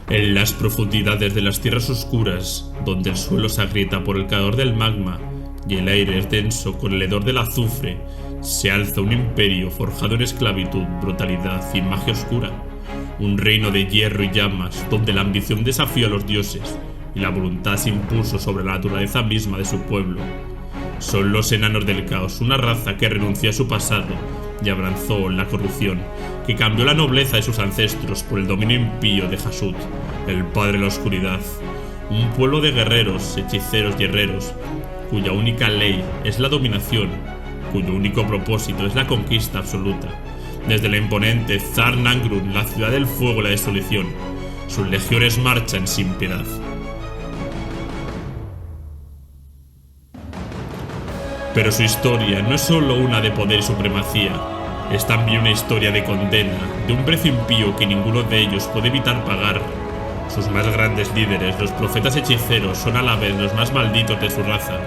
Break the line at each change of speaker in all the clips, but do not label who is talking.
En las profundidades de las tierras oscuras, donde el suelo se agrieta por el calor del magma y el aire es denso con el hedor del azufre, se alza un imperio forjado en esclavitud, brutalidad y magia oscura. Un reino de hierro y llamas, donde la ambición desafió a los dioses y la voluntad se impuso sobre la naturaleza misma de su pueblo. Son los enanos del caos, una raza que renunció a su pasado y abrazó la corrupción, que cambió la nobleza de sus ancestros por el dominio impío de Hasut, el padre de la oscuridad. Un pueblo de guerreros, hechiceros y herreros, cuya única ley es la dominación, cuyo único propósito es la conquista absoluta. Desde la imponente Zar Nangrun, la ciudad del fuego y la destrucción, sus legiones marchan sin piedad. Pero su historia no es solo una de poder y supremacía, es también una historia de condena, de un precio impío que ninguno de ellos puede evitar pagar. Sus más grandes líderes, los profetas hechiceros, son a la vez los más malditos de su raza,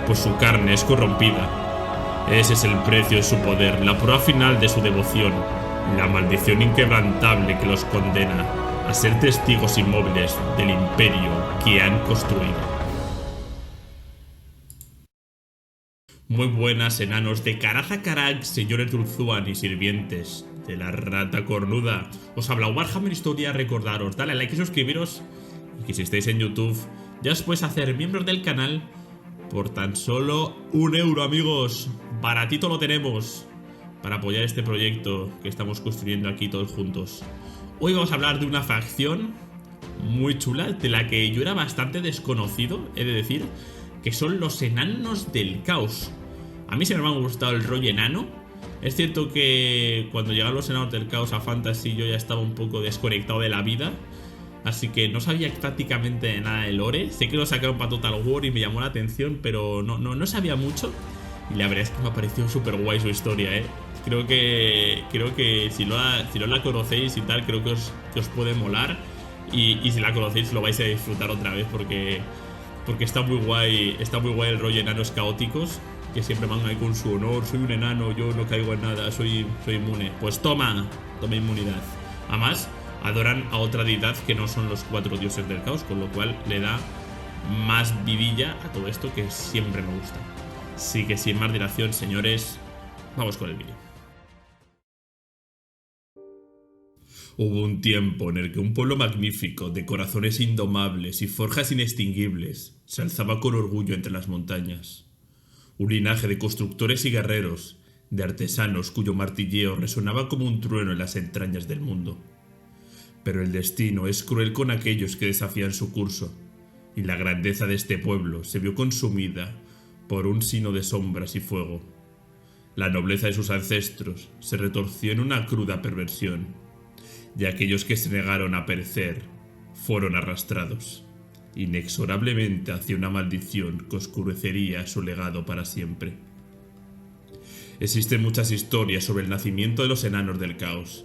pues su carne es corrompida. Ese es el precio de su poder, la prueba final de su devoción, la maldición inquebrantable que los condena a ser testigos inmóviles del imperio que han construido. Muy buenas, enanos de Karazakarak, señores Dulzuan y sirvientes de la rata cornuda. Os habla Warhammer Historia, recordaros, dale a like y suscribiros. Y que si estáis en YouTube, ya os podéis hacer miembros del canal por tan solo €1, amigos. Baratito lo tenemos para apoyar este proyecto que estamos construyendo aquí todos juntos. Hoy vamos a hablar de una facción muy chula, de la que yo era bastante desconocido, he de decir, que son los enanos del caos. A mí siempre me ha gustado el rollo enano. Es cierto que cuando llegaron los enanos del caos a Fantasy yo ya estaba un poco desconectado de la vida, así que no sabía prácticamente nada de lore. Sé que lo sacaron para Total War y me llamó la atención, pero no sabía mucho. Y la verdad es que me ha parecido súper guay su historia, Creo que si no la conocéis y tal, creo que os puede molar. Y si la conocéis lo vais a disfrutar otra vez porque está muy guay el rollo enanos caóticos, que siempre van ahí con su honor. Soy un enano, yo no caigo en nada, soy inmune. Pues toma inmunidad. Además, adoran a otra deidad que no son los 4 dioses del caos, con lo cual le da más vidilla a todo esto que siempre me gusta. Así que sin más dilación, señores, vamos con el vídeo. Hubo un tiempo en el que un pueblo magnífico, de corazones indomables y forjas inextinguibles, se alzaba con orgullo entre las montañas. Un linaje de constructores y guerreros, de artesanos cuyo martilleo resonaba como un trueno en las entrañas del mundo. Pero el destino es cruel con aquellos que desafían su curso, y la grandeza de este pueblo se vio consumida por un sino de sombras y fuego. La nobleza de sus ancestros se retorció en una cruda perversión, y aquellos que se negaron a perecer fueron arrastrados inexorablemente hacia una maldición que oscurecería su legado para siempre. Existen muchas historias sobre el nacimiento de los enanos del caos.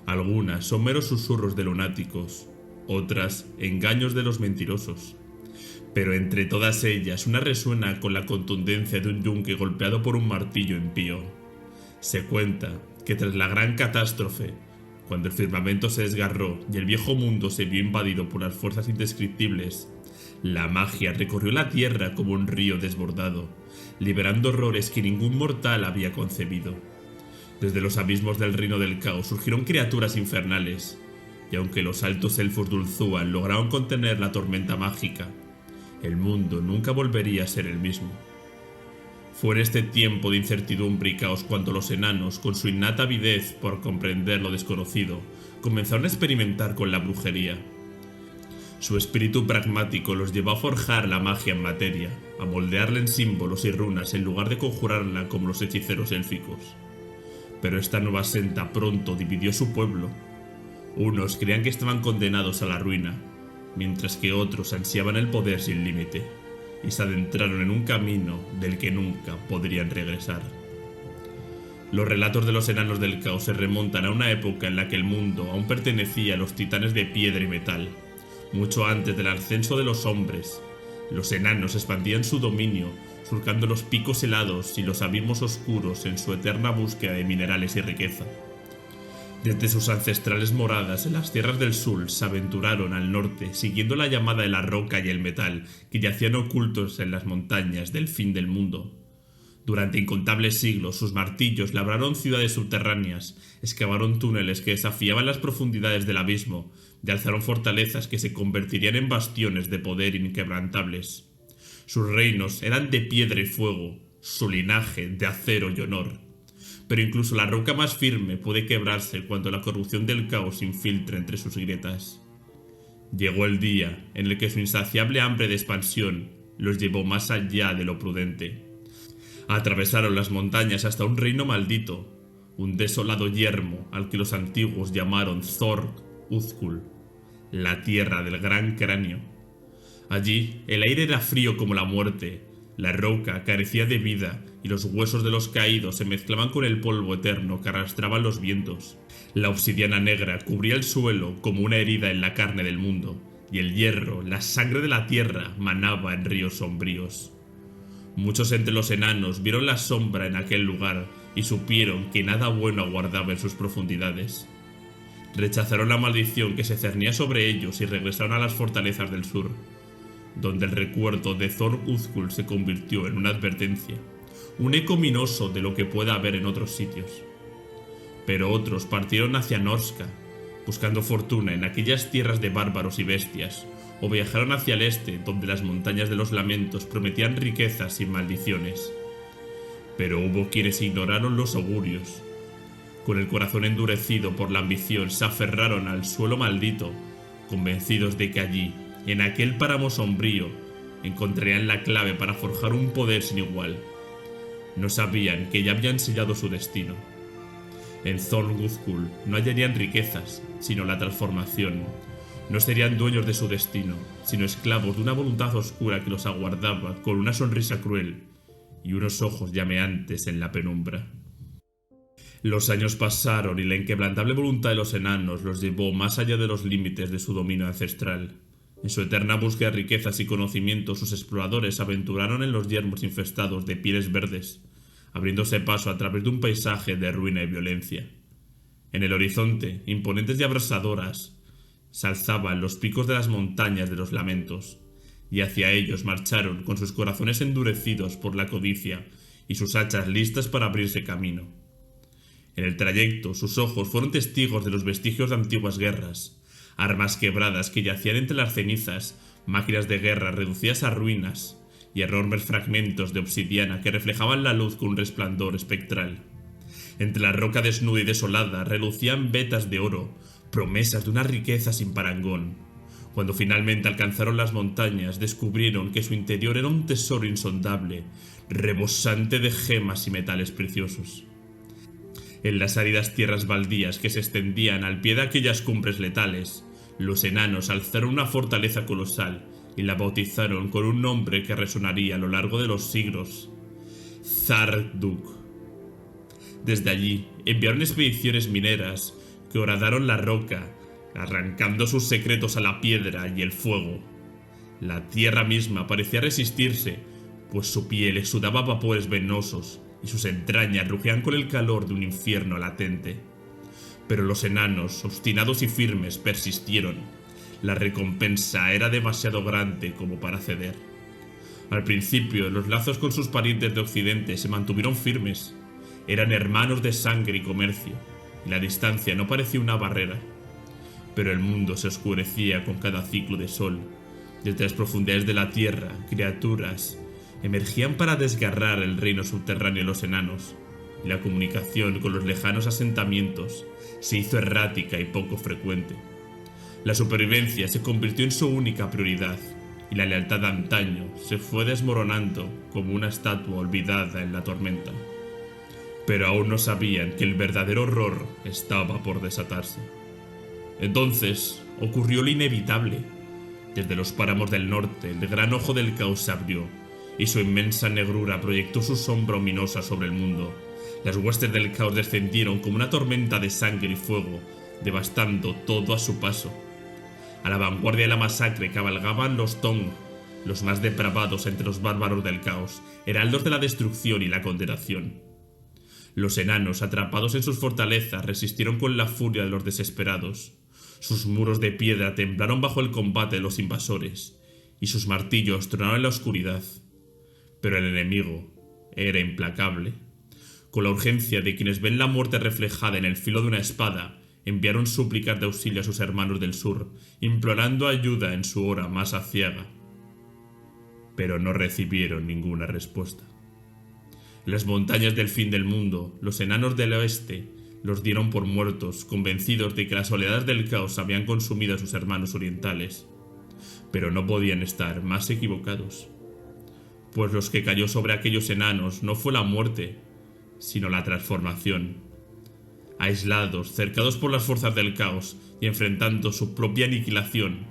Algunas son meros susurros de lunáticos, otras engaños de los mentirosos. Pero entre todas ellas una resuena con la contundencia de un yunque golpeado por un martillo impío. Se cuenta que tras la gran catástrofe, cuando el firmamento se desgarró y el viejo mundo se vio invadido por las fuerzas indescriptibles, la magia recorrió la tierra como un río desbordado, liberando horrores que ningún mortal había concebido. Desde los abismos del reino del caos surgieron criaturas infernales, y aunque los altos elfos Dulzuan lograron contener la tormenta mágica, el mundo nunca volvería a ser el mismo. Fue en este tiempo de incertidumbre y caos cuando los enanos, con su innata avidez por comprender lo desconocido, comenzaron a experimentar con la brujería. Su espíritu pragmático los llevó a forjar la magia en materia, a moldearla en símbolos y runas en lugar de conjurarla como los hechiceros élficos. Pero esta nueva senda pronto dividió su pueblo. Unos creían que estaban condenados a la ruina, mientras que otros ansiaban el poder sin límite, y se adentraron en un camino del que nunca podrían regresar. Los relatos de los enanos del caos se remontan a una época en la que el mundo aún pertenecía a los titanes de piedra y metal. Mucho antes del ascenso de los hombres, los enanos expandían su dominio, surcando los picos helados y los abismos oscuros en su eterna búsqueda de minerales y riqueza. Desde sus ancestrales moradas en las tierras del sur se aventuraron al norte, siguiendo la llamada de la roca y el metal que yacían ocultos en las montañas del fin del mundo. Durante incontables siglos sus martillos labraron ciudades subterráneas, excavaron túneles que desafiaban las profundidades del abismo y alzaron fortalezas que se convertirían en bastiones de poder inquebrantables. Sus reinos eran de piedra y fuego, su linaje de acero y honor. Pero incluso la roca más firme puede quebrarse cuando la corrupción del caos infiltra entre sus grietas. Llegó el día en el que su insaciable hambre de expansión los llevó más allá de lo prudente. Atravesaron las montañas hasta un reino maldito, un desolado yermo al que los antiguos llamaron Zorg Uzkul, la tierra del gran cráneo. Allí el aire era frío como la muerte, la roca carecía de vida y los huesos de los caídos se mezclaban con el polvo eterno que arrastraban los vientos. La obsidiana negra cubría el suelo como una herida en la carne del mundo, y el hierro, la sangre de la tierra, manaba en ríos sombríos. Muchos entre los enanos vieron la sombra en aquel lugar y supieron que nada bueno aguardaba en sus profundidades. Rechazaron la maldición que se cernía sobre ellos y regresaron a las fortalezas del sur, donde el recuerdo de Zorg Uzkul se convirtió en una advertencia, un eco ominoso de lo que pueda haber en otros sitios. Pero otros partieron hacia Norska, buscando fortuna en aquellas tierras de bárbaros y bestias, o viajaron hacia el este, donde las montañas de los lamentos prometían riquezas y maldiciones. Pero hubo quienes ignoraron los augurios. Con el corazón endurecido por la ambición, se aferraron al suelo maldito, convencidos de que allí, en aquel páramo sombrío, encontrarían la clave para forjar un poder sin igual. No sabían que ya habían sellado su destino. En Zorg Uzkul no hallarían riquezas, sino la transformación. No serían dueños de su destino, sino esclavos de una voluntad oscura que los aguardaba con una sonrisa cruel y unos ojos llameantes en la penumbra. Los años pasaron y la inquebrantable voluntad de los enanos los llevó más allá de los límites de su dominio ancestral. En su eterna búsqueda de riquezas y conocimientos, sus exploradores se aventuraron en los yermos infestados de pieles verdes, abriéndose paso a través de un paisaje de ruina y violencia. En el horizonte, imponentes y abrasadoras, se alzaban los picos de las montañas de los lamentos, y hacia ellos marcharon con sus corazones endurecidos por la codicia y sus hachas listas para abrirse camino. En el trayecto, sus ojos fueron testigos de los vestigios de antiguas guerras, armas quebradas que yacían entre las cenizas, máquinas de guerra reducidas a ruinas y enormes fragmentos de obsidiana que reflejaban la luz con un resplandor espectral. Entre la roca desnuda y desolada relucían vetas de oro, promesas de una riqueza sin parangón. Cuando finalmente alcanzaron las montañas, descubrieron que su interior era un tesoro insondable, rebosante de gemas y metales preciosos. En las áridas tierras baldías que se extendían al pie de aquellas cumbres letales, los enanos alzaron una fortaleza colosal y la bautizaron con un nombre que resonaría a lo largo de los siglos: Zarduk. Desde allí enviaron expediciones mineras que horadaron la roca, arrancando sus secretos a la piedra y el fuego. La tierra misma parecía resistirse, pues su piel exudaba vapores venenosos y sus entrañas rugían con el calor de un infierno latente. Pero los enanos, obstinados y firmes, persistieron. La recompensa era demasiado grande como para ceder. Al principio, los lazos con sus parientes de Occidente se mantuvieron firmes. Eran hermanos de sangre y comercio, y la distancia no parecía una barrera. Pero el mundo se oscurecía con cada ciclo de sol. Desde las profundidades de la tierra, criaturas emergían para desgarrar el reino subterráneo de los enanos, y la comunicación con los lejanos asentamientos se hizo errática y poco frecuente. La supervivencia se convirtió en su única prioridad, y la lealtad de antaño se fue desmoronando como una estatua olvidada en la tormenta. Pero aún no sabían que el verdadero horror estaba por desatarse. Entonces ocurrió lo inevitable. Desde los páramos del norte, el gran ojo del caos se abrió, y su inmensa negrura proyectó su sombra ominosa sobre el mundo. Las huestes del caos descendieron como una tormenta de sangre y fuego, devastando todo a su paso. A la vanguardia de la masacre cabalgaban los Tong, los más depravados entre los bárbaros del caos, heraldos de la destrucción y la condenación. Los enanos, atrapados en sus fortalezas, resistieron con la furia de los desesperados. Sus muros de piedra temblaron bajo el combate de los invasores, y sus martillos tronaron en la oscuridad. Pero el enemigo era implacable. Con la urgencia de quienes ven la muerte reflejada en el filo de una espada, enviaron súplicas de auxilio a sus hermanos del sur, implorando ayuda en su hora más aciaga. Pero no recibieron ninguna respuesta. En las montañas del fin del mundo, los enanos del oeste los dieron por muertos, convencidos de que las oleadas del caos habían consumido a sus hermanos orientales. Pero no podían estar más equivocados, pues los que cayó sobre aquellos enanos no fue la muerte, sino la transformación. Aislados, cercados por las fuerzas del caos y enfrentando su propia aniquilación,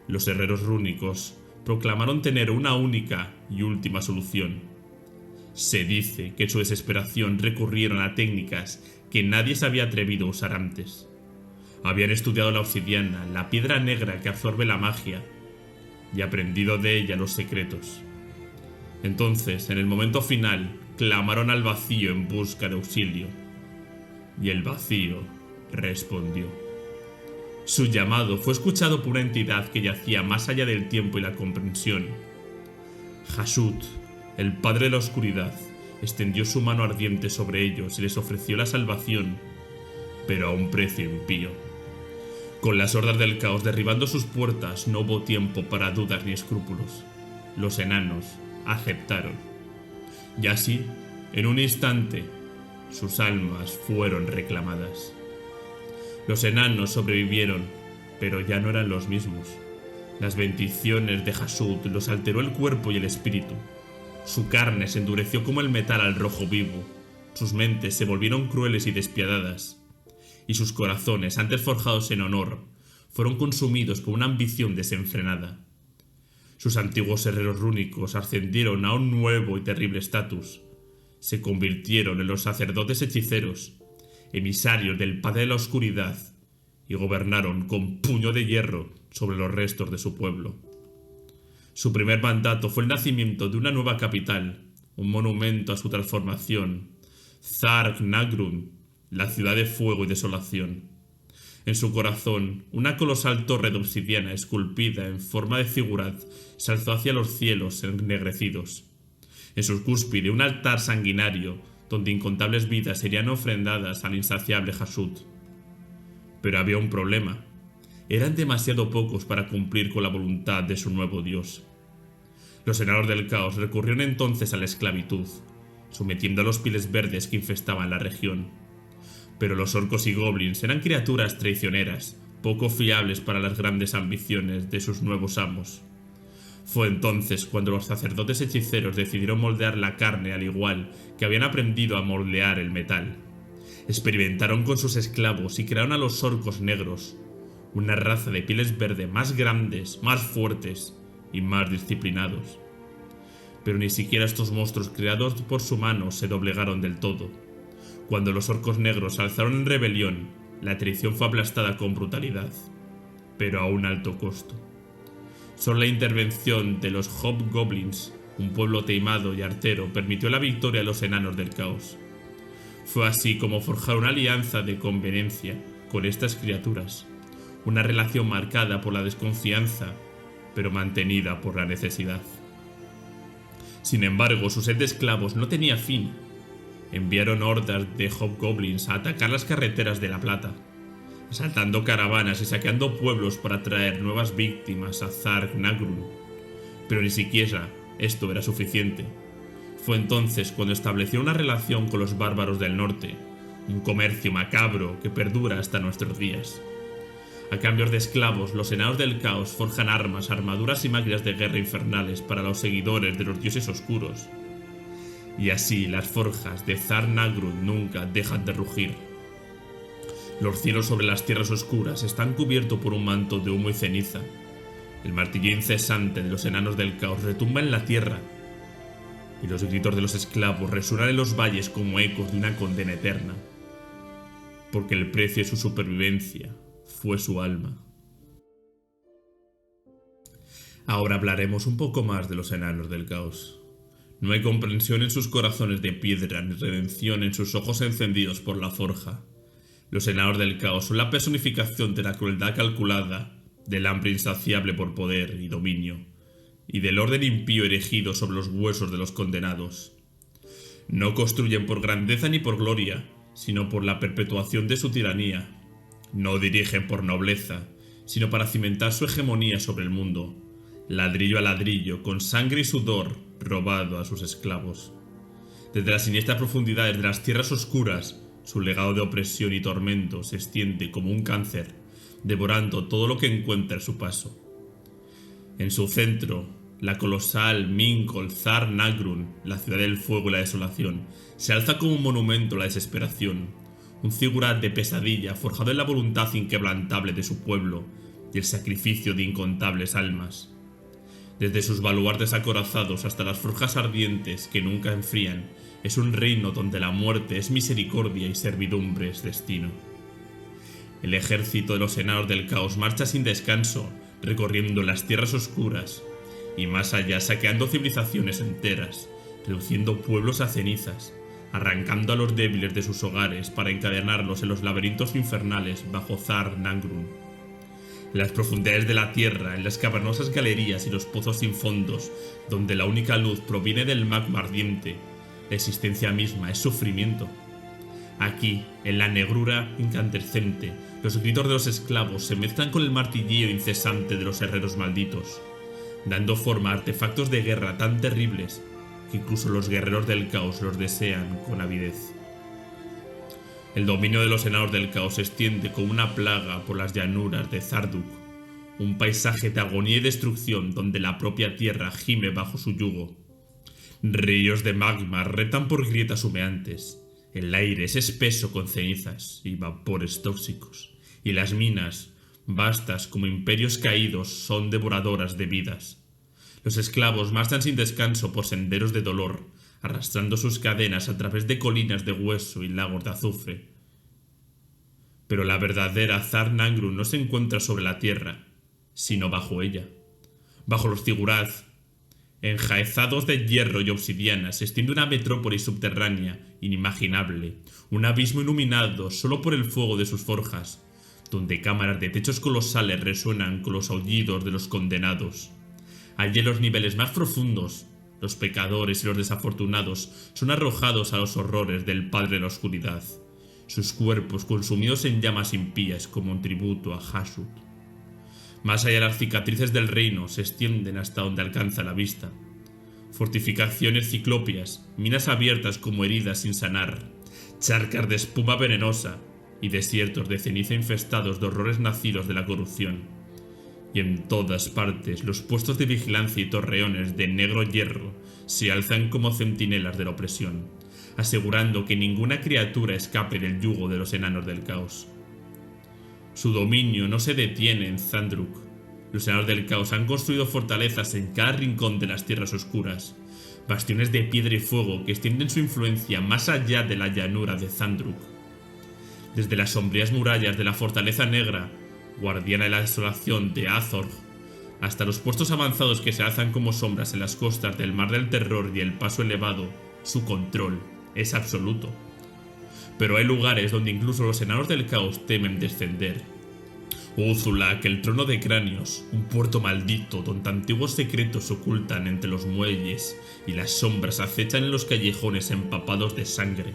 los herreros rúnicos proclamaron tener una única y última solución. Se dice que en su desesperación recurrieron a técnicas que nadie se había atrevido a usar antes. Habían estudiado la obsidiana, la piedra negra que absorbe la magia, y aprendido de ella los secretos. Entonces, en el momento final, clamaron al vacío en busca de auxilio, y el vacío respondió. Su llamado fue escuchado por una entidad que yacía más allá del tiempo y la comprensión. Hashut, el padre de la oscuridad, extendió su mano ardiente sobre ellos y les ofreció la salvación, pero a un precio impío. Con las hordas del caos derribando sus puertas, no hubo tiempo para dudas ni escrúpulos. Los enanos aceptaron. Y así, en un instante, sus almas fueron reclamadas. Los enanos sobrevivieron, pero ya no eran los mismos. Las bendiciones de Hashut los alteró el cuerpo y el espíritu. Su carne se endureció como el metal al rojo vivo, sus mentes se volvieron crueles y despiadadas, y sus corazones, antes forjados en honor, fueron consumidos por una ambición desenfrenada. Sus antiguos herreros rúnicos ascendieron a un nuevo y terrible estatus. Se convirtieron en los sacerdotes hechiceros, emisarios del Padre de la Oscuridad, y gobernaron con puño de hierro sobre los restos de su pueblo. Su primer mandato fue el nacimiento de una nueva capital, un monumento a su transformación, Zark-Nagrun, la ciudad de fuego y desolación. En su corazón, una colosal torre de obsidiana esculpida en forma de zigurat se alzó hacia los cielos ennegrecidos. En su cúspide, un altar sanguinario, donde incontables vidas serían ofrendadas al insaciable Hashut. Pero había un problema. Eran demasiado pocos para cumplir con la voluntad de su nuevo dios. Los enanos del caos recurrieron entonces a la esclavitud, sometiendo a los pieles verdes que infestaban la región. Pero los orcos y goblins eran criaturas traicioneras, poco fiables para las grandes ambiciones de sus nuevos amos. Fue entonces cuando los sacerdotes hechiceros decidieron moldear la carne al igual que habían aprendido a moldear el metal. Experimentaron con sus esclavos y crearon a los orcos negros, una raza de pieles verde más grandes, más fuertes y más disciplinados. Pero ni siquiera estos monstruos creados por su mano se doblegaron del todo. Cuando los orcos negros se alzaron en rebelión, la traición fue aplastada con brutalidad, pero a un alto costo. Solo la intervención de los hobgoblins, un pueblo taimado y artero, permitió la victoria a los enanos del caos. Fue así como forjaron una alianza de conveniencia con estas criaturas, una relación marcada por la desconfianza, pero mantenida por la necesidad. Sin embargo, su sed de esclavos no tenía fin. Enviaron hordas de hobgoblins a atacar las carreteras de la Plata, asaltando caravanas y saqueando pueblos para traer nuevas víctimas a Zark-Nagrun. Pero ni siquiera esto era suficiente. Fue entonces cuando estableció una relación con los bárbaros del norte, un comercio macabro que perdura hasta nuestros días. A cambio de esclavos, los enanos del caos forjan armas, armaduras y máquinas de guerra infernales para los seguidores de los dioses oscuros. Y así las forjas de Zark-Nagrun nunca dejan de rugir. Los cielos sobre las tierras oscuras están cubiertos por un manto de humo y ceniza. El martillo incesante de los enanos del caos retumba en la tierra, y los gritos de los esclavos resuenan en los valles como ecos de una condena eterna, porque el precio de su supervivencia fue su alma. Ahora hablaremos un poco más de los enanos del caos. No hay comprensión en sus corazones de piedra ni redención en sus ojos encendidos por la forja. Los enanos del caos son la personificación de la crueldad calculada, del hambre insaciable por poder y dominio, y del orden impío erigido sobre los huesos de los condenados. No construyen por grandeza ni por gloria, sino por la perpetuación de su tiranía. No dirigen por nobleza, sino para cimentar su hegemonía sobre el mundo, ladrillo a ladrillo, con sangre y sudor, robado a sus esclavos. Desde las siniestras profundidades de las tierras oscuras, su legado de opresión y tormento se extiende como un cáncer, devorando todo lo que encuentra a su paso. En su centro, la colosal Minkol Zar Nagrun, la ciudad del fuego y la desolación, se alza como un monumento a la desesperación, un figurat de pesadilla forjado en la voluntad inquebrantable de su pueblo y el sacrificio de incontables almas. Desde sus baluartes acorazados hasta las forjas ardientes que nunca enfrían, es un reino donde la muerte es misericordia y servidumbre es destino. El ejército de los enanos del caos marcha sin descanso, recorriendo las tierras oscuras, y más allá saqueando civilizaciones enteras, reduciendo pueblos a cenizas, arrancando a los débiles de sus hogares para encadenarlos en los laberintos infernales bajo Zar Nagrun. En las profundidades de la tierra, en las cavernosas galerías y los pozos sin fondos, donde la única luz proviene del magma ardiente, la existencia misma es sufrimiento. Aquí, en la negrura incandescente, los gritos de los esclavos se mezclan con el martilleo incesante de los herreros malditos, dando forma a artefactos de guerra tan terribles que incluso los guerreros del caos los desean con avidez. El dominio de los enanos del caos se extiende como una plaga por las llanuras de Zarduk, un paisaje de agonía y destrucción donde la propia tierra gime bajo su yugo. Ríos de magma retan por grietas humeantes, el aire es espeso con cenizas y vapores tóxicos, y las minas, vastas como imperios caídos, son devoradoras de vidas. Los esclavos marchan sin descanso por senderos de dolor, arrastrando sus cadenas a través de colinas de hueso y lagos de azufre. Pero la verdadera Zar Nagrun no se encuentra sobre la tierra, sino bajo ella. Bajo los Ziggurat, enjaezados de hierro y obsidiana, se extiende una metrópoli subterránea, inimaginable, un abismo iluminado solo por el fuego de sus forjas, donde cámaras de techos colosales resuenan con los aullidos de los condenados. Allí en los niveles más profundos, los pecadores y los desafortunados son arrojados a los horrores del Padre de la Oscuridad, sus cuerpos consumidos en llamas impías como un tributo a Hashut. Más allá las cicatrices del reino se extienden hasta donde alcanza la vista. Fortificaciones ciclópeas, minas abiertas como heridas sin sanar, charcas de espuma venenosa y desiertos de ceniza infestados de horrores nacidos de la corrupción. Y en todas partes los puestos de vigilancia y torreones de negro hierro se alzan como centinelas de la opresión, asegurando que ninguna criatura escape del yugo de los enanos del caos. Su dominio no se detiene en Zandruk. Los enanos del caos han construido fortalezas en cada rincón de las tierras oscuras, bastiones de piedra y fuego que extienden su influencia más allá de la llanura de Zandruk. Desde las sombrías murallas de la Fortaleza Negra, guardiana de la desolación de Azorg, hasta los puestos avanzados que se alzan como sombras en las costas del Mar del Terror y el Paso Elevado, su control es absoluto. Pero hay lugares donde incluso los enanos del caos temen descender. Uzulak, el trono de cráneos, un puerto maldito donde antiguos secretos se ocultan entre los muelles y las sombras acechan en los callejones empapados de sangre.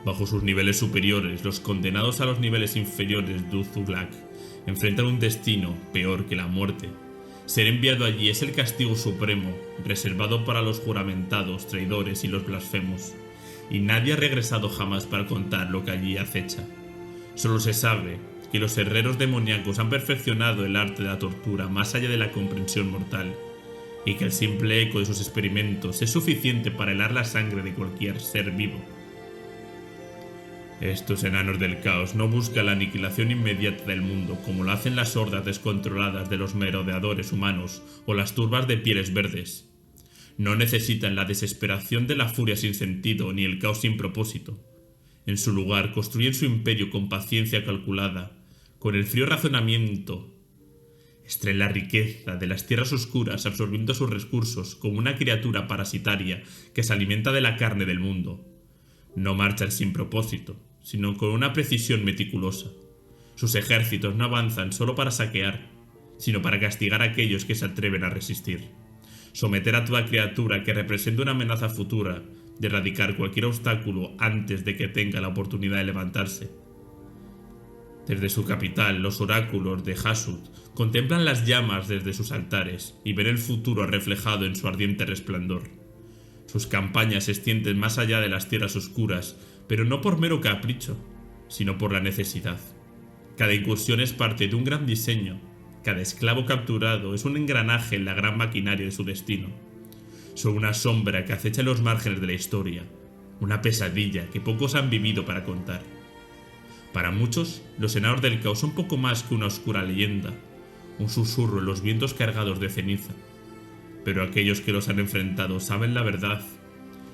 Bajo sus niveles superiores, los condenados a los niveles inferiores de Uzulak enfrentan un destino peor que la muerte. Ser enviado allí es el castigo supremo, reservado para los juramentados, traidores y los blasfemos, y nadie ha regresado jamás para contar lo que allí acecha. Solo se sabe que los herreros demoníacos han perfeccionado el arte de la tortura más allá de la comprensión mortal, y que el simple eco de sus experimentos es suficiente para helar la sangre de cualquier ser vivo. Estos enanos del caos no buscan la aniquilación inmediata del mundo como lo hacen las hordas descontroladas de los merodeadores humanos o las turbas de pieles verdes. No necesitan la desesperación de la furia sin sentido ni el caos sin propósito. En su lugar construyen su imperio con paciencia calculada, con el frío razonamiento extraen la riqueza de las tierras oscuras absorbiendo sus recursos como una criatura parasitaria que se alimenta de la carne del mundo. No marchan sin propósito, sino con una precisión meticulosa. Sus ejércitos no avanzan solo para saquear, sino para castigar a aquellos que se atreven a resistir. Someter a toda criatura que represente una amenaza futura, de erradicar cualquier obstáculo antes de que tenga la oportunidad de levantarse. Desde su capital, los oráculos de Hasut contemplan las llamas desde sus altares y ven el futuro reflejado en su ardiente resplandor. Sus campañas se extienden más allá de las tierras oscuras, pero no por mero capricho, sino por la necesidad. Cada incursión es parte de un gran diseño. Cada esclavo capturado es un engranaje en la gran maquinaria de su destino. Son una sombra que acecha en los márgenes de la historia, una pesadilla que pocos han vivido para contar. Para muchos, los enanos del caos son poco más que una oscura leyenda, un susurro en los vientos cargados de ceniza. Pero aquellos que los han enfrentado saben la verdad.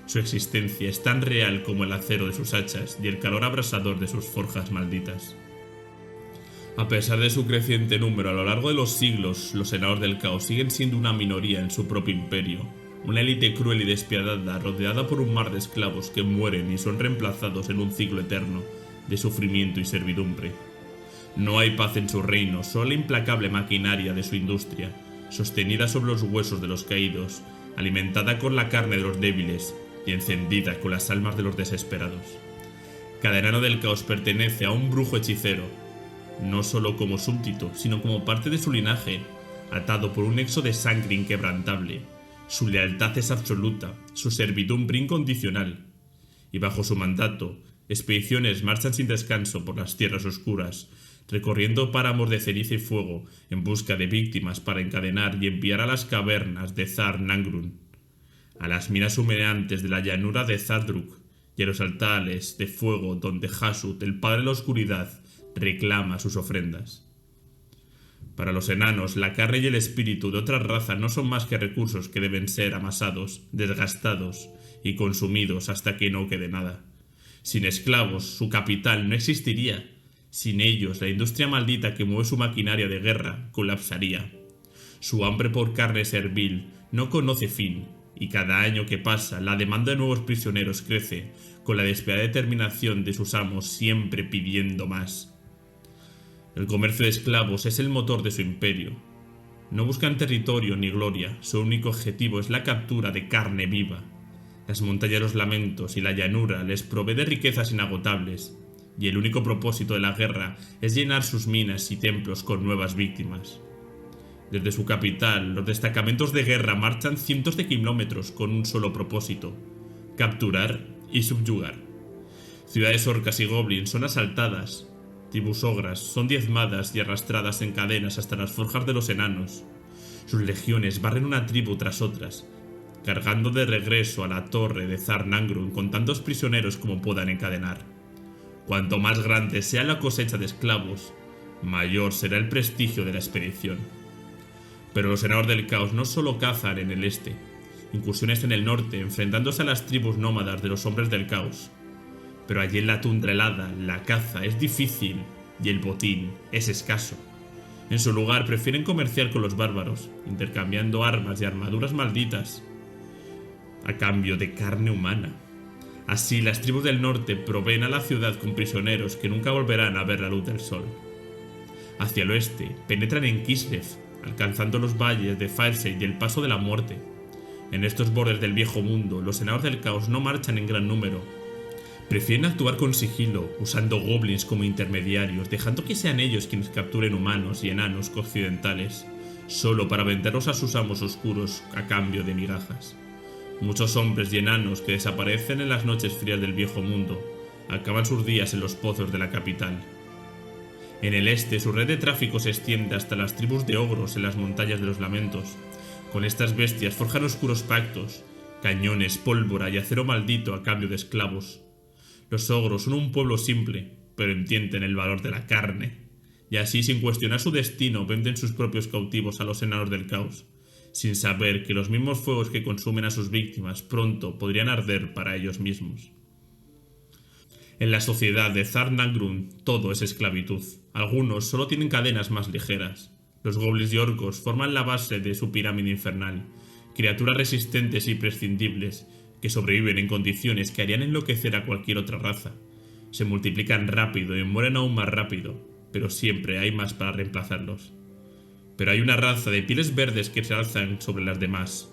Su existencia es tan real como el acero de sus hachas y el calor abrasador de sus forjas malditas. A pesar de su creciente número a lo largo de los siglos, los enanos del caos siguen siendo una minoría en su propio imperio, una élite cruel y despiadada rodeada por un mar de esclavos que mueren y son reemplazados en un ciclo eterno de sufrimiento y servidumbre. No hay paz en su reino, solo la implacable maquinaria de su industria, sostenida sobre los huesos de los caídos, alimentada con la carne de los débiles y encendida con las almas de los desesperados. Cada enano del caos pertenece a un brujo hechicero, no solo como súbdito, sino como parte de su linaje, atado por un nexo de sangre inquebrantable. Su lealtad es absoluta, su servidumbre incondicional, y bajo su mandato, expediciones marchan sin descanso por las tierras oscuras, recorriendo páramos de ceniza y fuego en busca de víctimas para encadenar y enviar a las cavernas de Thar Nangrun, a las minas humeantes de la llanura de Zadruk y a los altares de fuego donde Hasut, el padre de la oscuridad, reclama sus ofrendas. Para los enanos, la carne y el espíritu de otra raza no son más que recursos que deben ser amasados, desgastados y consumidos hasta que no quede nada. Sin esclavos, su capital no existiría. Sin ellos, la industria maldita que mueve su maquinaria de guerra colapsaría. Su hambre por carne servil no conoce fin, y cada año que pasa, la demanda de nuevos prisioneros crece, con la despiadada determinación de sus amos siempre pidiendo más. El comercio de esclavos es el motor de su imperio. No buscan territorio ni gloria, su único objetivo es la captura de carne viva. Las montañas de los lamentos y la llanura les provee de riquezas inagotables, y el único propósito de la guerra es llenar sus minas y templos con nuevas víctimas. Desde su capital, los destacamentos de guerra marchan cientos de kilómetros con un solo propósito: capturar y subyugar. Ciudades orcas y goblins son asaltadas, tribus ogras son diezmadas y arrastradas en cadenas hasta las forjas de los enanos. Sus legiones barren una tribu tras otras, cargando de regreso a la torre de Thar Nangrun con tantos prisioneros como puedan encadenar. Cuanto más grande sea la cosecha de esclavos, mayor será el prestigio de la expedición. Pero los enanos del caos no solo cazan en el este, incursiones en el norte, enfrentándose a las tribus nómadas de los hombres del caos. Pero allí en la tundra helada, la caza es difícil y el botín es escaso. En su lugar prefieren comerciar con los bárbaros, intercambiando armas y armaduras malditas a cambio de carne humana. Así, las tribus del norte proveen a la ciudad con prisioneros que nunca volverán a ver la luz del sol. Hacia el oeste, penetran en Kislev, alcanzando los valles de Faerside y el Paso de la Muerte. En estos bordes del viejo mundo, los enanos del caos no marchan en gran número. Prefieren actuar con sigilo, usando goblins como intermediarios, dejando que sean ellos quienes capturen humanos y enanos occidentales, solo para venderlos a sus amos oscuros a cambio de migajas. Muchos hombres y enanos que desaparecen en las noches frías del viejo mundo acaban sus días en los pozos de la capital. En el este, su red de tráfico se extiende hasta las tribus de ogros en las montañas de los lamentos. Con estas bestias forjan oscuros pactos, cañones, pólvora y acero maldito a cambio de esclavos. Los ogros son un pueblo simple, pero entienden el valor de la carne, y así, sin cuestionar su destino, venden sus propios cautivos a los enanos del caos, sin saber que los mismos fuegos que consumen a sus víctimas pronto podrían arder para ellos mismos. En la sociedad de Thar Nangrun todo es esclavitud. Algunos solo tienen cadenas más ligeras. Los goblins y orcos forman la base de su pirámide infernal, criaturas resistentes e imprescindibles que sobreviven en condiciones que harían enloquecer a cualquier otra raza. Se multiplican rápido y mueren aún más rápido, pero siempre hay más para reemplazarlos. Pero hay una raza de pieles verdes que se alzan sobre las demás.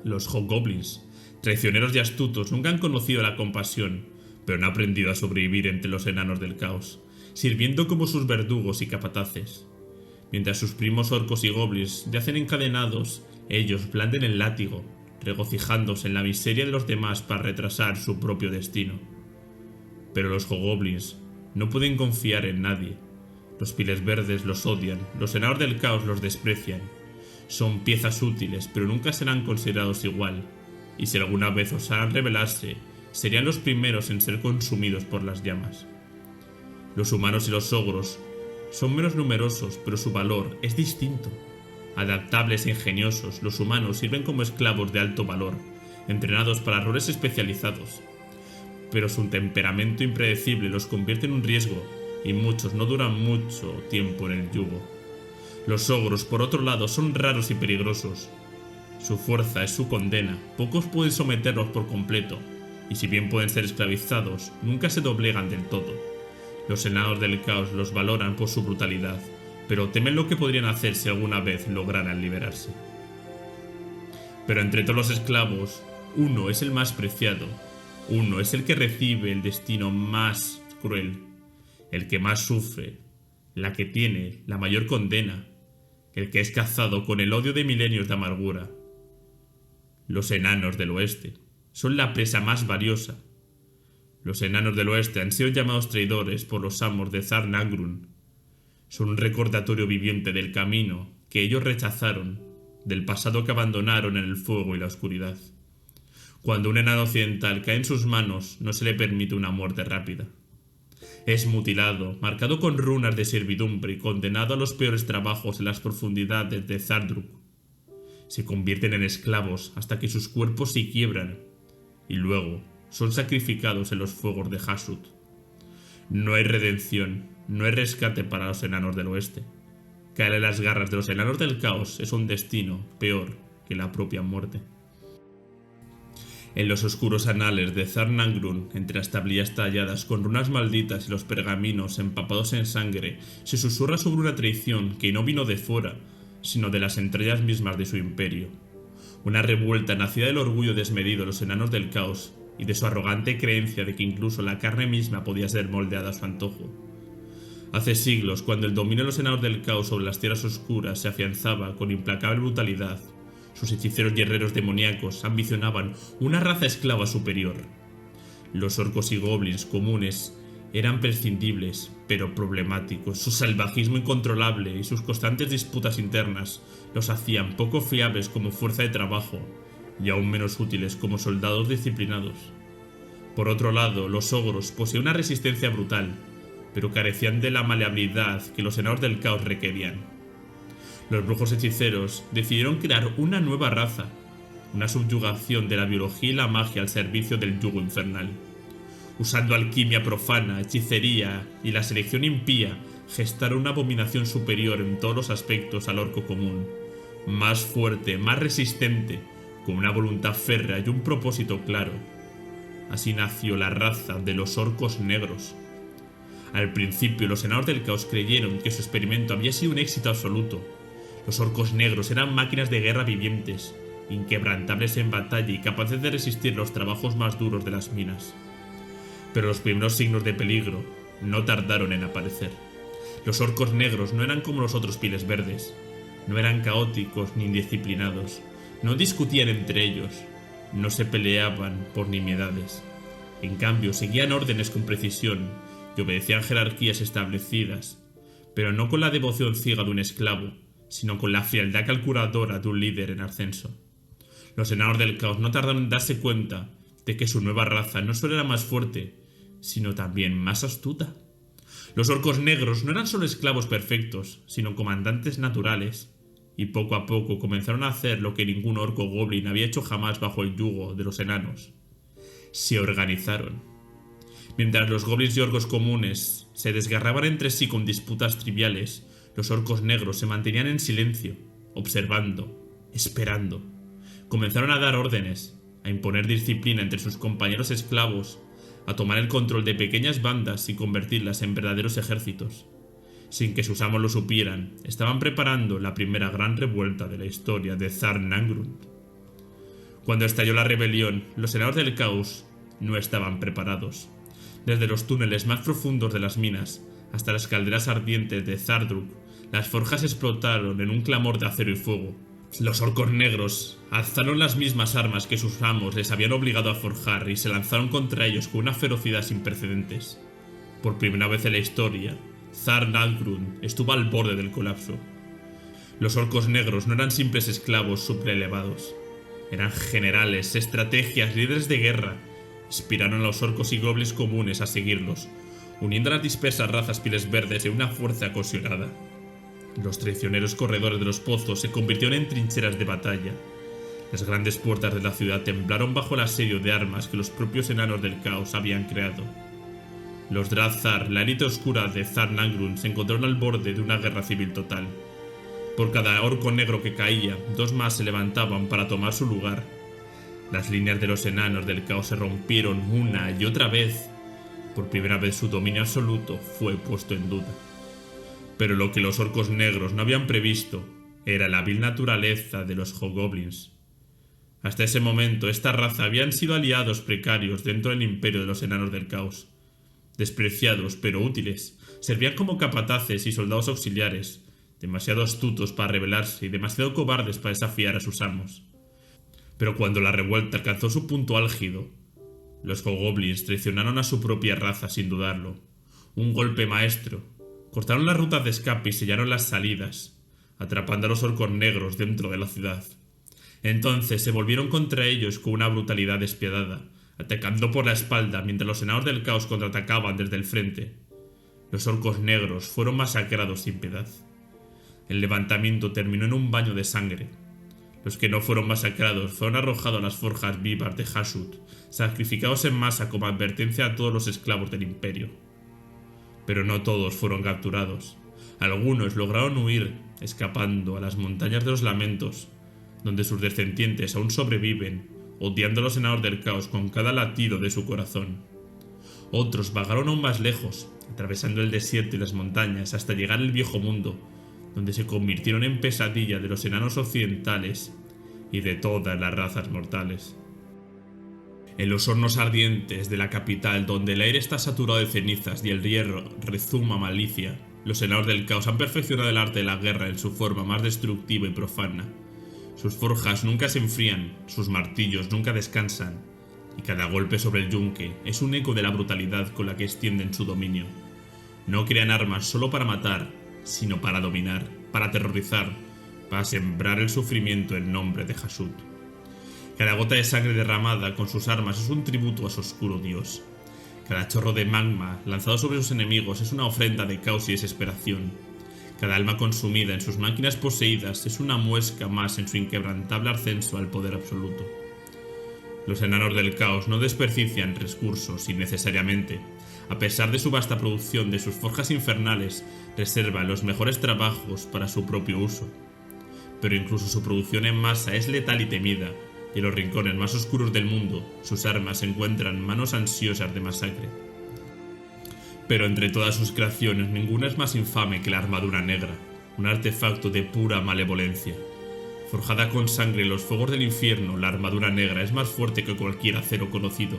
Los hobgoblins, traicioneros y astutos, nunca han conocido la compasión, pero han aprendido a sobrevivir entre los enanos del caos, sirviendo como sus verdugos y capataces. Mientras sus primos orcos y goblins yacen encadenados, ellos blanden el látigo, regocijándose en la miseria de los demás para retrasar su propio destino. Pero los hobgoblins no pueden confiar en nadie. Los pieles verdes los odian, los enanos del caos los desprecian. Son piezas útiles, pero nunca serán considerados igual, y si alguna vez osaran rebelarse, serían los primeros en ser consumidos por las llamas. Los humanos y los ogros son menos numerosos, pero su valor es distinto. Adaptables e ingeniosos, los humanos sirven como esclavos de alto valor, entrenados para roles especializados. Pero su temperamento impredecible los convierte en un riesgo, y muchos no duran mucho tiempo en el yugo. Los ogros, por otro lado, son raros y peligrosos. Su fuerza es su condena, pocos pueden someterlos por completo, y si bien pueden ser esclavizados, nunca se doblegan del todo. Los enanos del caos los valoran por su brutalidad, pero temen lo que podrían hacer si alguna vez lograran liberarse. Pero entre todos los esclavos, uno es el más preciado, uno es el que recibe el destino más cruel, el que más sufre, la que tiene la mayor condena, el que es cazado con el odio de milenios de amargura. Los enanos del oeste son la presa más valiosa. Los enanos del oeste han sido llamados traidores por los amos de Thar Nangrun. Son un recordatorio viviente del camino que ellos rechazaron, del pasado que abandonaron en el fuego y la oscuridad. Cuando un enano occidental cae en sus manos, no se le permite una muerte rápida. Es mutilado, marcado con runas de servidumbre y condenado a los peores trabajos en las profundidades de Zardruk. Se convierten en esclavos hasta que sus cuerpos se quiebran, y luego son sacrificados en los fuegos de Hasut. No hay redención, no hay rescate para los enanos del oeste. Caer en las garras de los enanos del caos es un destino peor que la propia muerte. En los oscuros anales de Thar Nangrun, entre las tablillas talladas con runas malditas y los pergaminos empapados en sangre, se susurra sobre una traición que no vino de fuera, sino de las entrañas mismas de su imperio. Una revuelta nacida del orgullo desmedido de los enanos del caos y de su arrogante creencia de que incluso la carne misma podía ser moldeada a su antojo. Hace siglos, cuando el dominio de los enanos del caos sobre las tierras oscuras se afianzaba con implacable brutalidad, sus hechiceros guerreros demoníacos ambicionaban una raza esclava superior. Los orcos y goblins comunes eran prescindibles, pero problemáticos. Su salvajismo incontrolable y sus constantes disputas internas los hacían poco fiables como fuerza de trabajo y aún menos útiles como soldados disciplinados. Por otro lado, los ogros poseían una resistencia brutal, pero carecían de la maleabilidad que los enanos del caos requerían. Los brujos hechiceros decidieron crear una nueva raza, una subyugación de la biología y la magia al servicio del yugo infernal. Usando alquimia profana, hechicería y la selección impía, gestaron una abominación superior en todos los aspectos al orco común, más fuerte, más resistente, con una voluntad férrea y un propósito claro. Así nació la raza de los orcos negros. Al principio, los enanos del caos creyeron que su experimento había sido un éxito absoluto. Los orcos negros eran máquinas de guerra vivientes, inquebrantables en batalla y capaces de resistir los trabajos más duros de las minas. Pero los primeros signos de peligro no tardaron en aparecer. Los orcos negros no eran como los otros pieles verdes, no eran caóticos ni indisciplinados, no discutían entre ellos, no se peleaban por nimiedades. En cambio, seguían órdenes con precisión y obedecían jerarquías establecidas, pero no con la devoción ciega de un esclavo, sino con la frialdad calculadora de un líder en ascenso. Los enanos del caos no tardaron en darse cuenta de que su nueva raza no solo era más fuerte, sino también más astuta. Los orcos negros no eran solo esclavos perfectos, sino comandantes naturales, y poco a poco comenzaron a hacer lo que ningún orco goblin había hecho jamás bajo el yugo de los enanos. Se organizaron. Mientras los goblins y orcos comunes se desgarraban entre sí con disputas triviales, Los orcos negros se mantenían en silencio, observando, esperando. Comenzaron a dar órdenes, a imponer disciplina entre sus compañeros esclavos, a tomar el control de pequeñas bandas y convertirlas en verdaderos ejércitos. Sin que sus amos lo supieran, estaban preparando la primera gran revuelta de la historia de Thar Nangrund. Cuando estalló la rebelión, los enanos del caos no estaban preparados. Desde los túneles más profundos de las minas hasta las calderas ardientes de Thardruk, las forjas explotaron en un clamor de acero y fuego. Los orcos negros alzaron las mismas armas que sus amos les habían obligado a forjar y se lanzaron contra ellos con una ferocidad sin precedentes. Por primera vez en la historia, Thar Nangrund estuvo al borde del colapso. Los orcos negros no eran simples esclavos superelevados. Eran generales, estrategias, líderes de guerra. Inspiraron a los orcos y goblins comunes a seguirlos, uniendo a las dispersas razas pieles verdes en una fuerza cohesionada. Los traicioneros corredores de los pozos se convirtieron en trincheras de batalla. Las grandes puertas de la ciudad temblaron bajo el asedio de armas que los propios enanos del caos habían creado. Los Drazhar, la élite oscura de Thar Nangrund, se encontraron al borde de una guerra civil total. Por cada orco negro que caía, dos más se levantaban para tomar su lugar. Las líneas de los enanos del caos se rompieron una y otra vez. Por primera vez su dominio absoluto fue puesto en duda. Pero lo que los orcos negros no habían previsto era la vil naturaleza de los hobgoblins. Hasta ese momento, esta raza habían sido aliados precarios dentro del imperio de los enanos del caos. Despreciados pero útiles, servían como capataces y soldados auxiliares, demasiado astutos para rebelarse y demasiado cobardes para desafiar a sus amos. Pero cuando la revuelta alcanzó su punto álgido, los hobgoblins traicionaron a su propia raza sin dudarlo. Un golpe maestro. Cortaron las rutas de escape y sellaron las salidas, atrapando a los orcos negros dentro de la ciudad. Entonces se volvieron contra ellos con una brutalidad despiadada, atacando por la espalda mientras los enanos del caos contraatacaban desde el frente. Los orcos negros fueron masacrados sin piedad. El levantamiento terminó en un baño de sangre. Los que no fueron masacrados fueron arrojados a las forjas vivas de Hashut, sacrificados en masa como advertencia a todos los esclavos del imperio. Pero no todos fueron capturados. Algunos lograron huir, escapando a las montañas de los lamentos, donde sus descendientes aún sobreviven, odiando a los enanos del caos con cada latido de su corazón. Otros vagaron aún más lejos, atravesando el desierto y las montañas hasta llegar al viejo mundo, donde se convirtieron en pesadilla de los enanos occidentales y de todas las razas mortales. En los hornos ardientes de la capital, donde el aire está saturado de cenizas y el hierro rezuma malicia, los enanos del caos han perfeccionado el arte de la guerra en su forma más destructiva y profana. Sus forjas nunca se enfrían, sus martillos nunca descansan, y cada golpe sobre el yunque es un eco de la brutalidad con la que extienden su dominio. No crean armas solo para matar, sino para dominar, para aterrorizar, para sembrar el sufrimiento en nombre de Hashut. Cada gota de sangre derramada con sus armas es un tributo a su oscuro dios. Cada chorro de magma lanzado sobre sus enemigos es una ofrenda de caos y desesperación. Cada alma consumida en sus máquinas poseídas es una muesca más en su inquebrantable ascenso al poder absoluto. Los enanos del caos no desperdician recursos innecesariamente. A pesar de su vasta producción de sus forjas infernales, reservan los mejores trabajos para su propio uso. Pero incluso su producción en masa es letal y temida, y en los rincones más oscuros del mundo, sus armas encuentran manos ansiosas de masacre. Pero entre todas sus creaciones, ninguna es más infame que la armadura negra, un artefacto de pura malevolencia. Forjada con sangre en los fuegos del infierno, la armadura negra es más fuerte que cualquier acero conocido.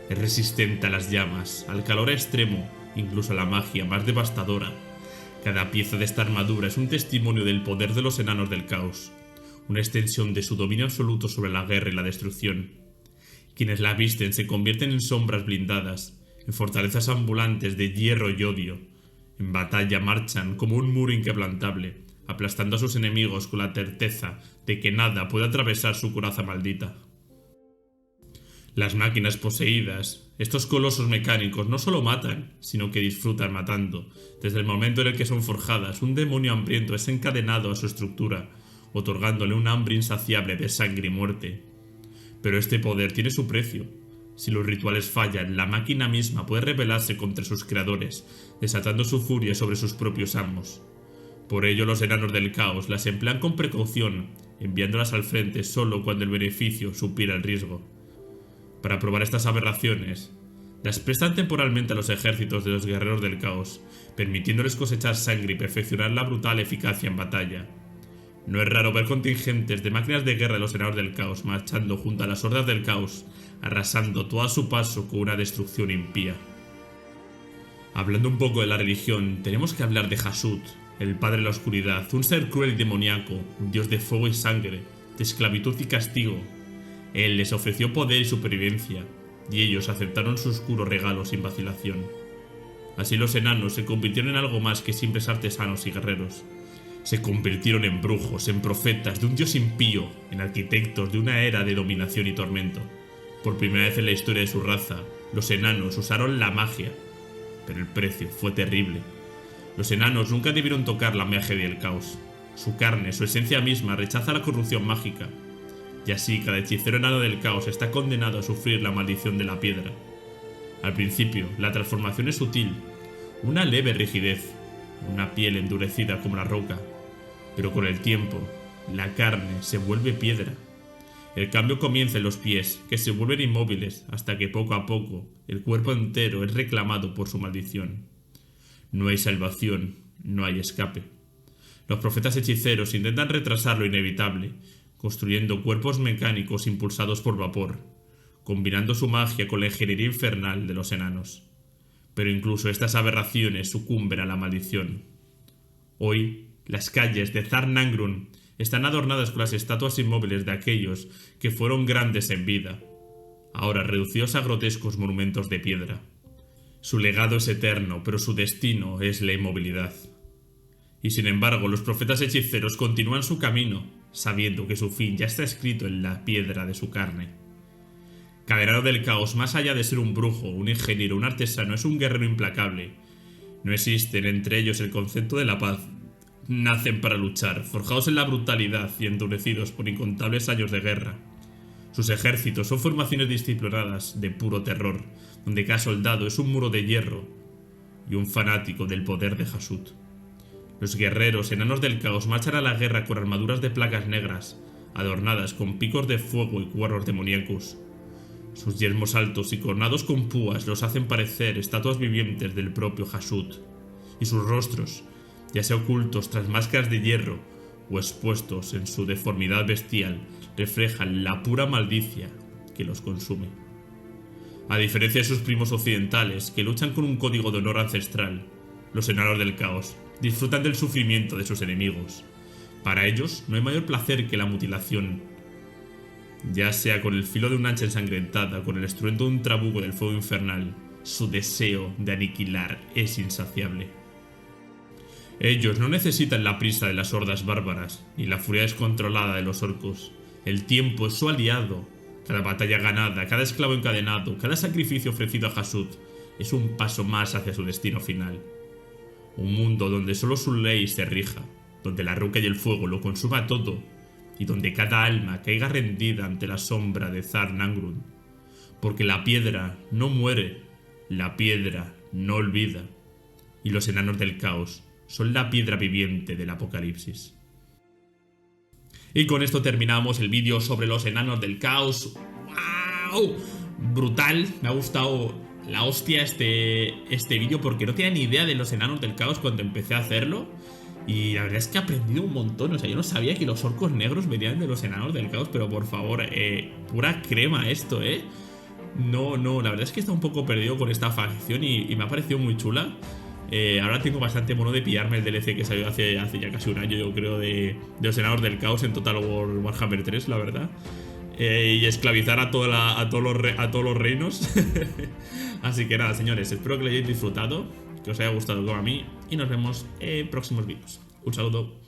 Es resistente a las llamas, al calor extremo, incluso a la magia más devastadora. Cada pieza de esta armadura es un testimonio del poder de los enanos del caos, una extensión de su dominio absoluto sobre la guerra y la destrucción. Quienes la visten se convierten en sombras blindadas, en fortalezas ambulantes de hierro y odio. En batalla marchan como un muro inquebrantable, aplastando a sus enemigos con la certeza de que nada puede atravesar su coraza maldita. Las máquinas poseídas, estos colosos mecánicos, no solo matan, sino que disfrutan matando. Desde el momento en el que son forjadas, un demonio hambriento es encadenado a su estructura, otorgándole un hambre insaciable de sangre y muerte. Pero este poder tiene su precio. Si los rituales fallan, la máquina misma puede rebelarse contra sus creadores, desatando su furia sobre sus propios amos. Por ello los enanos del caos las emplean con precaución, enviándolas al frente solo cuando el beneficio supera el riesgo. Para probar estas aberraciones, las prestan temporalmente a los ejércitos de los guerreros del caos, permitiéndoles cosechar sangre y perfeccionar la brutal eficacia en batalla. No es raro ver contingentes de máquinas de guerra de los enanos del caos marchando junto a las hordas del caos, arrasando todo a su paso con una destrucción impía. Hablando un poco de la religión, tenemos que hablar de Hasut, el padre de la oscuridad, un ser cruel y demoníaco, un dios de fuego y sangre, de esclavitud y castigo. Él les ofreció poder y supervivencia, y ellos aceptaron su oscuro regalo sin vacilación. Así los enanos se convirtieron en algo más que simples artesanos y guerreros. Se convirtieron en brujos, en profetas de un dios impío, en arquitectos de una era de dominación y tormento. Por primera vez en la historia de su raza, los enanos usaron la magia, pero el precio fue terrible. Los enanos nunca debieron tocar la magia del caos. Su carne, su esencia misma, rechaza la corrupción mágica. Y así cada hechicero enano del caos está condenado a sufrir la maldición de la piedra. Al principio, la transformación es sutil, una leve rigidez, una piel endurecida como la roca. Pero con el tiempo, la carne se vuelve piedra. El cambio comienza en los pies, que se vuelven inmóviles hasta que poco a poco el cuerpo entero es reclamado por su maldición. No hay salvación, no hay escape. Los profetas hechiceros intentan retrasar lo inevitable, construyendo cuerpos mecánicos impulsados por vapor, combinando su magia con la ingeniería infernal de los enanos. Pero incluso estas aberraciones sucumben a la maldición. Hoy, las calles de Thar Nangrun están adornadas con las estatuas inmóviles de aquellos que fueron grandes en vida, ahora reducidos a grotescos monumentos de piedra. Su legado es eterno, pero su destino es la inmovilidad. Y sin embargo, los profetas hechiceros continúan su camino, sabiendo que su fin ya está escrito en la piedra de su carne. Cada enano del caos, más allá de ser un brujo, un ingeniero, un artesano, es un guerrero implacable. No existen entre ellos el concepto de la paz. Nacen para luchar, forjados en la brutalidad y endurecidos por incontables años de guerra. Sus ejércitos son formaciones disciplinadas de puro terror, donde cada soldado es un muro de hierro y un fanático del poder de Hasut. Los guerreros enanos del caos marchan a la guerra con armaduras de placas negras, adornadas con picos de fuego y cuernos demoníacos. Sus yelmos altos y coronados con púas los hacen parecer estatuas vivientes del propio Hasut, y sus rostros, ya sea ocultos tras máscaras de hierro o expuestos en su deformidad bestial, reflejan la pura maldicia que los consume. A diferencia de sus primos occidentales, que luchan con un código de honor ancestral, los enanos del caos disfrutan del sufrimiento de sus enemigos. Para ellos no hay mayor placer que la mutilación, ya sea con el filo de una hacha ensangrentada o con el estruendo de un trabuco del fuego infernal. Su deseo de aniquilar es insaciable. Ellos no necesitan la prisa de las hordas bárbaras, ni la furia descontrolada de los orcos. El tiempo es su aliado. Cada batalla ganada, cada esclavo encadenado, cada sacrificio ofrecido a Hasut es un paso más hacia su destino final. Un mundo donde solo su ley se rija, donde la roca y el fuego lo consuma todo, y donde cada alma caiga rendida ante la sombra de Thar Nangrun. Porque la piedra no muere, la piedra no olvida, y los enanos del caos son la piedra viviente del apocalipsis. Y con esto terminamos el vídeo sobre los enanos del caos. ¡Wow! Brutal, me ha gustado la hostia este vídeo porque no tenía ni idea de los enanos del caos cuando empecé a hacerlo. Y la verdad es que he aprendido un montón. O sea, yo no sabía que los orcos negros venían de los enanos del caos, pero por favor, pura crema esto, No, la verdad es que está un poco perdido con esta facción y me ha parecido muy chula. Ahora tengo bastante mono de pillarme el DLC que salió hace ya casi un año, yo creo, de los enanos del caos en Total Warhammer 3, la verdad. Y esclavizar a todos los reinos. Así que nada, señores, espero que lo hayáis disfrutado, que os haya gustado como a mí, y nos vemos en próximos vídeos. Un saludo.